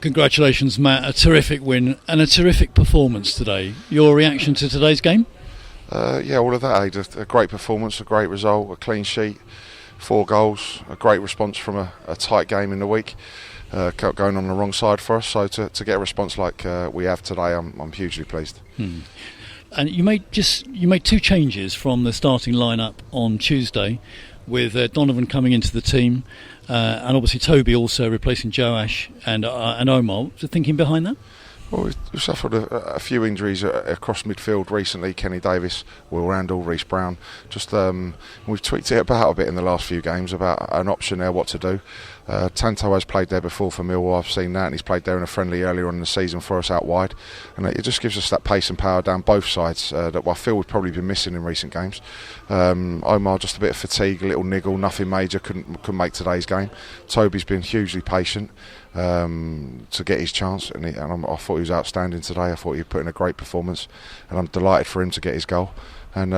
Congratulations, Matt. A terrific win and a terrific performance today. Your reaction to today's game? All of that, a great performance, a great result, a clean sheet, 4 goals, a great response from a tight game in the week, going on the wrong side for us. So to get a response like we have today, I'm hugely pleased. And you made 2 changes from the starting lineup on Tuesday, with Donovan coming into the team, and obviously Toby also replacing Joash and Omar. What's the thinking behind that? Well, we've suffered a few injuries across midfield recently. Kenny Davis, Will Randall, Reece Brown. We've tweaked it about a bit in the last few games about an option there, what to do. Tanto has played there before for Millwall, I've seen that, and he's played there in a friendly earlier on in the season for us out wide, and it just gives us that pace and power down both sides that I feel we've probably been missing in recent games. Omar, just a bit of fatigue, a little niggle, nothing major, couldn't make today's game. Toby's been hugely patient to get his chance, and I thought he was outstanding today. I thought he put in a great performance, and I'm delighted for him to get his goal. And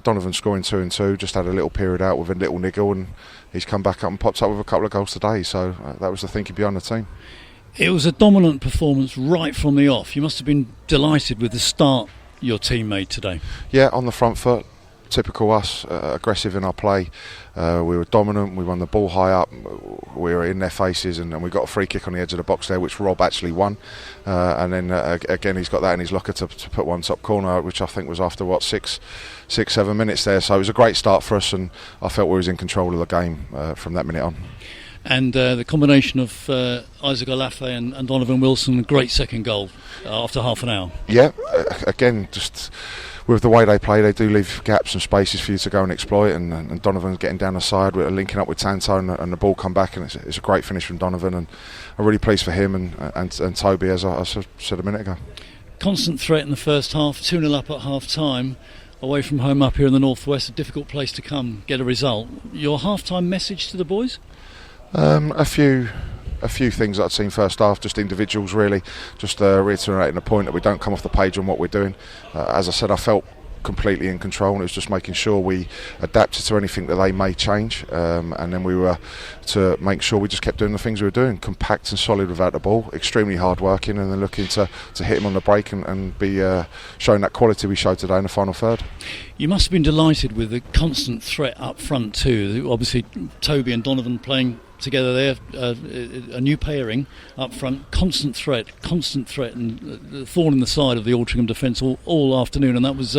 Donovan scoring 2 and 2, just had a little period out with a little niggle, and he's come back up and popped up with a couple of goals today. So that was the thinking behind the team. It was a dominant performance right from the off. You must have been delighted with the start your team made today. Yeah, on the front foot, typical us, aggressive in our play. We were dominant, we won the ball high up, we were in their faces, and we got a free kick on the edge of the box there, which Rob actually won. And then again, he's got that in his locker to put one top corner, which I think was after 6-7 minutes there. So it was a great start for us, and I felt we was in control of the game from that minute on. And the combination of Isaac Olafe and Donovan Wilson, a great second goal after half an hour. Yeah, again, just with the way they play, they do leave gaps and spaces for you to go and exploit, and Donovan's getting down the side, we're linking up with Tanto, and the ball come back, and it's a great finish from Donovan, and I'm really pleased for him and Toby, as I said a minute ago. Constant threat in the first half, 2-0 up at half time, away from home up here in the northwest, a difficult place to come, get a result. Your half-time message to the boys? A few things that I'd seen first half, just individuals really, just reiterating the point that we don't come off the page on what we're doing. As I said, I felt completely in control, and it was just making sure we adapted to anything that they may change, and then we were to make sure we just kept doing the things we were doing, compact and solid without the ball, extremely hard working, and then looking to hit him on the break and be showing that quality we showed today in the final third. You must have been delighted with the constant threat up front too. Obviously Toby and Donovan playing together there, a new pairing up front, constant threat, and the thorn in the side of the Altrincham defence all afternoon, and that was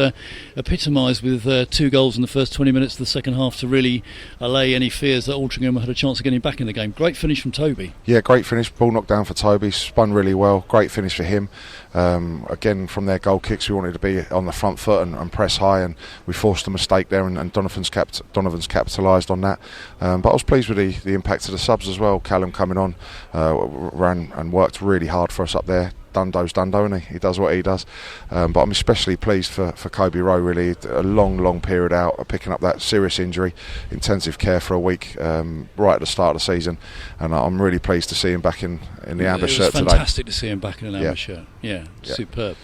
epitomised with 2 goals in the first 20 minutes of the second half to really allay any fears that Altrincham had a chance of getting back in the game. Great finish from Toby. Yeah, great finish, ball knocked down for Toby, spun really well, great finish for him. Again, from their goal kicks, we wanted to be on the front foot and press high, and we forced a mistake there, and Donovan's capitalised on that. But I was pleased with the impact of the subs as well. Callum coming on, ran and worked really hard for us up there. Dundo's Dundo, and he does what he does. But I'm especially pleased for Kobe Rowe, really, a long period out, picking up that serious injury, intensive care for a week, right at the start of the season, and I'm really pleased to see him back in the amber shirt today. It was fantastic to see him back in an amber shirt. Yeah, superb.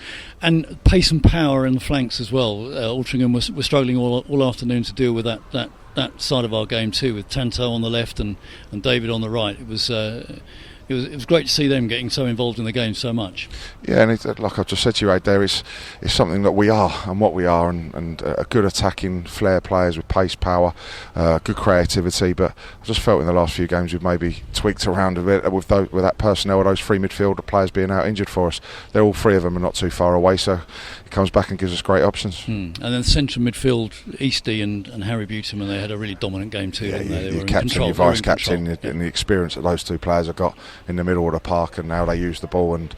And pace and power in the flanks as well. Altrincham was struggling all afternoon to deal with that side of our game too, with Tanto on the left and David on the right. It was great to see them getting so involved in the game so much. Yeah, and like I've just said to you right there, it's something that we are and what we are, and a good attacking flair players with pace, power, good creativity. But I just felt in the last few games we've maybe tweaked around a bit with that personnel, those 3 midfielder players being out injured for us. They're all 3 of them are not too far away, so it comes back and gives us great options. And then central midfield, Eastie and Harry Buteman, they had a really dominant game too, didn't they? Your captain, your vice captain, and the experience that those 2 players have got in the middle of the park, and now they use the ball and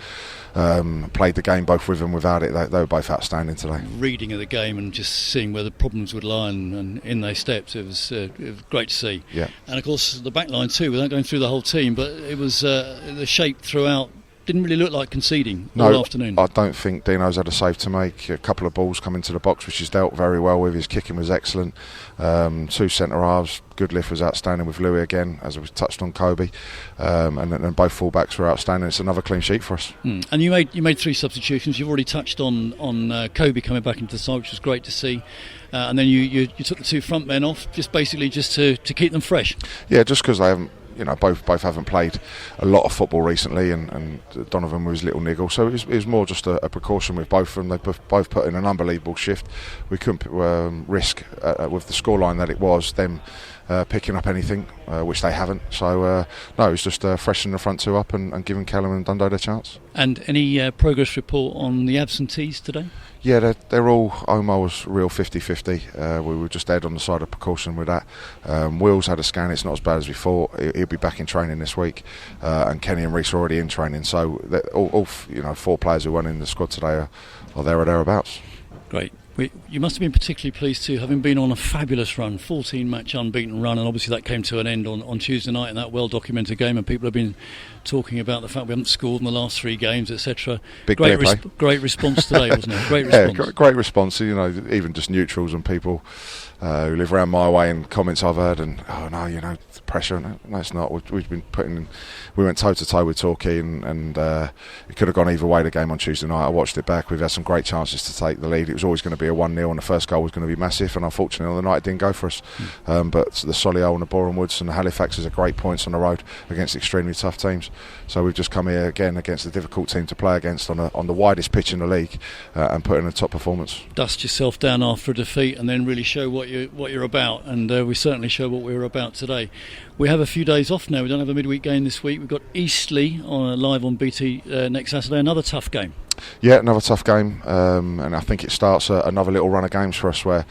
played the game both with and without it. They were both outstanding today. Reading of the game and just seeing where the problems would lie, and in they stepped. It was great to see. Yeah. And of course the back line too, without going through the whole team, but it was the shape throughout. Didn't really look like conceding all afternoon. I don't think Dino's had a save to make. A couple of balls come into the box, which he's dealt very well with. His kicking was excellent. 2 centre halves. Goodliff was outstanding with Louis again, as we touched on Kobe, and both full-backs were outstanding. It's another clean sheet for us. And you made 3 substitutions. You've already touched on Kobe coming back into the side, which was great to see. And then you took the 2 front men off, just to keep them fresh. Yeah, just because they haven't both haven't played a lot of football recently, and Donovan with his little niggle, so it was more just a precaution with both of them. They both put in an unbelievable shift. We couldn't risk with the scoreline that it was them picking up anything, which they haven't. So no, it was just freshening the front two up and giving Callum and Dundee their chance. And any progress report on the absentees today? Yeah, they're all. Omar was real 50-50. We were just dead on the side of precaution with that. Will's had a scan. It's not as bad as we thought. He'll be back in training this week, and Kenny and Reece are already in training. So all 4 players who went in the squad today are there or thereabouts. Great. You must have been particularly pleased too, having been on a fabulous run, 14-match unbeaten run, and obviously that came to an end on Tuesday night in that well-documented game, and people have been talking about the fact we haven't scored in the last 3 games, etc. Great response today, wasn't it? Great response. Yeah, great response. Even just neutrals and people who live around my way, and comments I've heard, and the pressure. No, it's not. We've been we went toe to toe with Torquay, and it could have gone either way. The game on Tuesday night, I watched it back. We've had some great chances to take the lead. It was always going to be a 1-0, and the first goal was going to be massive. And unfortunately, on the night it didn't go for us. But the Solihull and the Boreham Woods and the Halifaxes are great points on the road against extremely tough teams. So we've just come here again against a difficult team to play against on the widest pitch in the league, and put in a top performance. Dust yourself down after a defeat, and then really show what you're about. And we certainly show what we were about today. We have a few days off now. We don't have a midweek game this week. We've got Eastleigh live on BT next Saturday. Another tough game. Yeah, another tough game, and I think it starts another little run of games for us where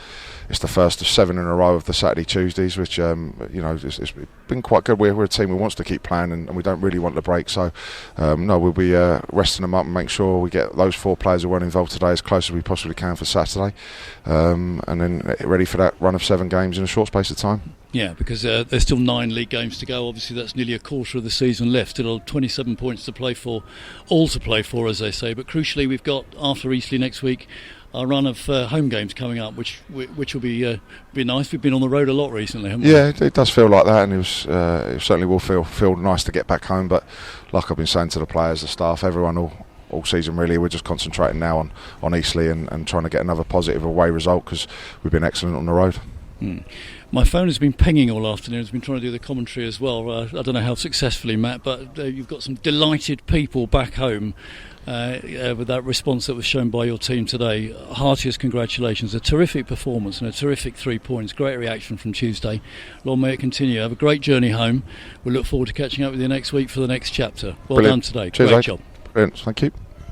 it's the first of 7 in a row of the Saturday Tuesdays, which it's been quite good. We're a team who wants to keep playing, and we don't really want the break. So no, we'll be resting them up and make sure we get those 4 players who weren't involved today as close as we possibly can for Saturday, and then ready for that run of 7 games in a short space of time. Yeah, because there's still 9 league games to go. Obviously, that's nearly a quarter of the season left. Still 27 points to play for, all to play for, as they say. But crucially, we've got, after Eastleigh next week, a run of home games coming up, which will be nice. We've been on the road a lot recently, haven't we? Yeah, it does feel like that, and it certainly will feel nice to get back home. But like I've been saying to the players, the staff, everyone all season really, we're just concentrating now on Eastleigh and trying to get another positive away result, because we've been excellent on the road. My phone has been pinging all afternoon. I've been trying to do the commentary as well. I don't know how successfully, Matt, but you've got some delighted people back home with that response that was shown by your team today. Heartiest congratulations. A terrific performance and a terrific 3 points. Great reaction from Tuesday. Long may it continue. Have a great journey home. We look forward to catching up with you next week for the next chapter. Well Brilliant. done today. Cheers, Great mate. job. Brilliant. Thank you.